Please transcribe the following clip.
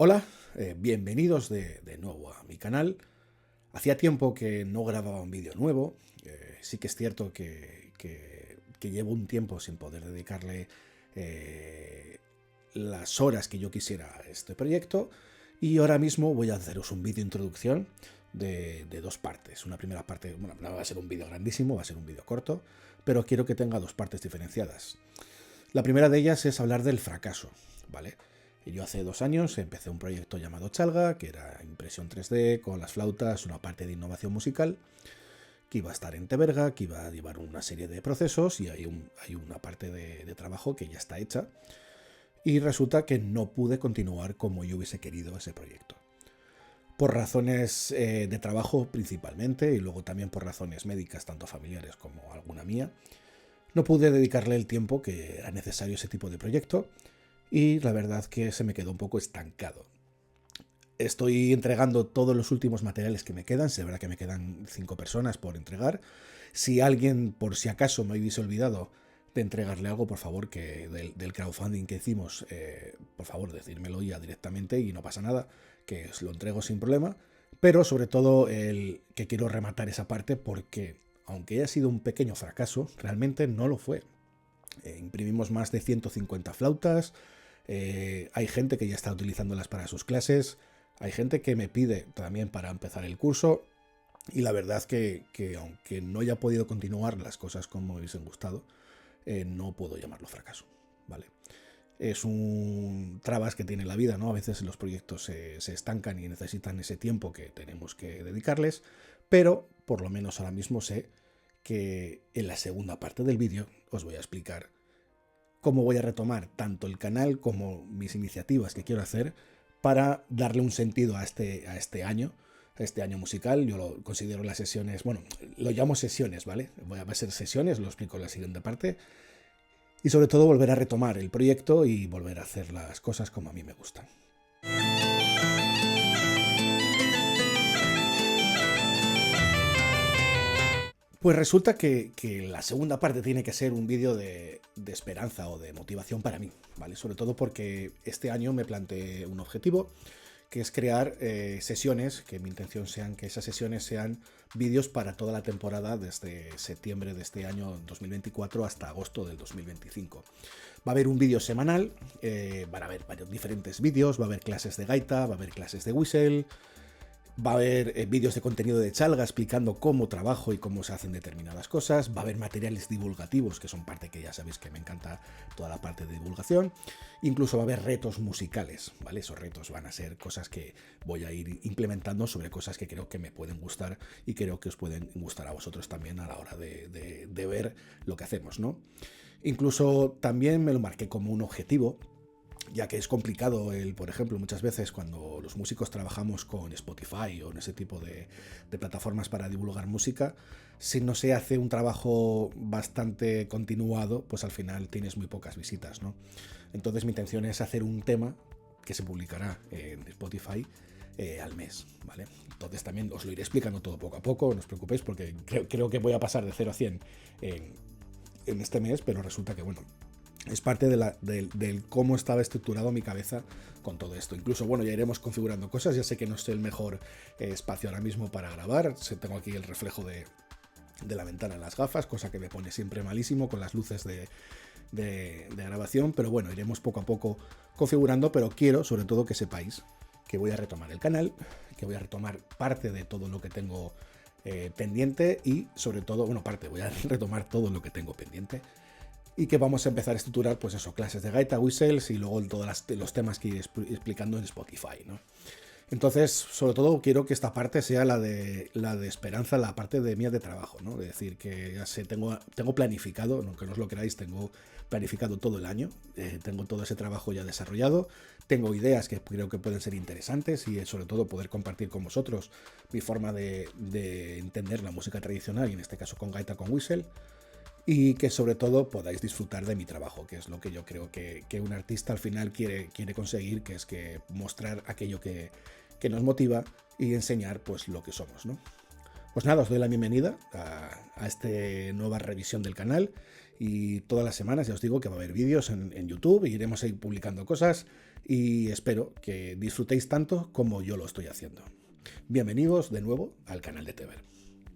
Hola, bienvenidos de nuevo a mi canal. Hacía tiempo que no grababa un vídeo nuevo. Sí que es cierto que llevo un tiempo sin poder dedicarle las horas que yo quisiera a este proyecto. Y ahora mismo voy a haceros un vídeo introducción de dos partes. Una primera parte, bueno, no va a ser un vídeo grandísimo, va a ser un vídeo corto, pero quiero que tenga dos partes diferenciadas. La primera de ellas es hablar del fracaso, ¿vale? Yo hace 2 años empecé un proyecto llamado Chalga, que era impresión 3D con las flautas, una parte de innovación musical, que iba a estar en Teberga, que iba a llevar una serie de procesos y hay una parte de trabajo que ya está hecha. Y resulta que no pude continuar como yo hubiese querido ese proyecto. Por razones de trabajo principalmente y luego también por razones médicas, tanto familiares como alguna mía, no pude dedicarle el tiempo que era necesario a ese tipo de proyecto. Y la verdad que se me quedó un poco estancado. Estoy entregando todos los últimos materiales que me quedan, se verá que me quedan 5 personas por entregar. Si alguien, por si acaso me hubiese olvidado de entregarle algo, por favor, que del crowdfunding que hicimos, por favor, decírmelo ya directamente y no pasa nada, que os lo entrego sin problema. Pero sobre todo el que quiero rematar esa parte porque, aunque haya sido un pequeño fracaso, realmente no lo fue. Imprimimos más de 150 flautas. Hay gente que ya está utilizándolas para sus clases, hay gente que me pide también para empezar el curso y la verdad que aunque no haya podido continuar las cosas como me hubiesen gustado, no puedo llamarlo fracaso, ¿vale? Es un trabas que tiene la vida, ¿no? A veces los proyectos se estancan y necesitan ese tiempo que tenemos que dedicarles, pero por lo menos ahora mismo sé que en la segunda parte del vídeo os voy a explicar cómo voy a retomar tanto el canal como mis iniciativas que quiero hacer para darle un sentido a este año musical. Yo lo considero las sesiones, bueno, lo llamo sesiones, ¿vale? Va a ser sesiones, lo explico en la siguiente parte. Y sobre todo volver a retomar el proyecto y volver a hacer las cosas como a mí me gustan. Pues resulta que la segunda parte tiene que ser un vídeo de esperanza o de motivación para mí, ¿vale? Sobre todo porque este año me planteé un objetivo, que es crear sesiones, que mi intención sean que esas sesiones sean vídeos para toda la temporada desde septiembre de este año 2024 hasta agosto del 2025. Va a haber un vídeo semanal, van a haber varios diferentes vídeos, va a haber clases de gaita, va a haber clases de whistle, va a haber vídeos de contenido de Chalga explicando cómo trabajo y cómo se hacen determinadas cosas. Va a haber materiales divulgativos, que son parte que ya sabéis que me encanta toda la parte de divulgación. Incluso va a haber retos musicales, ¿vale? Esos retos van a ser cosas que voy a ir implementando sobre cosas que creo que me pueden gustar y creo que os pueden gustar a vosotros también a la hora de ver lo que hacemos, ¿no? Incluso también me lo marqué como un objetivo, ya que es complicado por ejemplo, muchas veces cuando los músicos trabajamos con Spotify o en ese tipo de plataformas para divulgar música, si no se hace un trabajo bastante continuado, pues al final tienes muy pocas visitas, ¿no? Entonces mi intención es hacer un tema que se publicará en Spotify al mes, ¿vale? Entonces también os lo iré explicando todo poco a poco, no os preocupéis porque creo que voy a pasar de 0 a 100 en este mes, pero resulta que, bueno, es parte del cómo estaba estructurado mi cabeza con todo esto. Incluso, bueno, ya iremos configurando cosas. Ya sé que no es el mejor espacio ahora mismo para grabar. Tengo aquí el reflejo de la ventana en las gafas, cosa que me pone siempre malísimo con las luces de grabación. Pero bueno, iremos poco a poco configurando. Pero quiero, sobre todo, que sepáis que voy a retomar el canal, que voy a retomar parte de todo lo que tengo pendiente y, sobre todo, bueno, voy a retomar todo lo que tengo pendiente. Y que vamos a empezar a estructurar, pues eso, clases de gaita, whistles y luego todos los temas que iré explicando en Spotify, ¿no? Entonces, sobre todo, quiero que esta parte sea la de esperanza, la parte de mía de trabajo, ¿no? Es decir, que ya sé, tengo planificado, aunque no os lo creáis, tengo planificado todo el año, tengo todo ese trabajo ya desarrollado, tengo ideas que creo que pueden ser interesantes y sobre todo poder compartir con vosotros mi forma de entender la música tradicional y en este caso con gaita, con whistle. Y que sobre todo podáis disfrutar de mi trabajo, que es lo que yo creo que un artista al final quiere conseguir, que es que mostrar aquello que nos motiva y enseñar pues lo que somos, ¿no? Pues nada, os doy la bienvenida a esta nueva revisión del canal y todas las semanas ya os digo que va a haber vídeos en YouTube y iremos a ir publicando cosas y espero que disfrutéis tanto como yo lo estoy haciendo. Bienvenidos de nuevo al canal de Tever.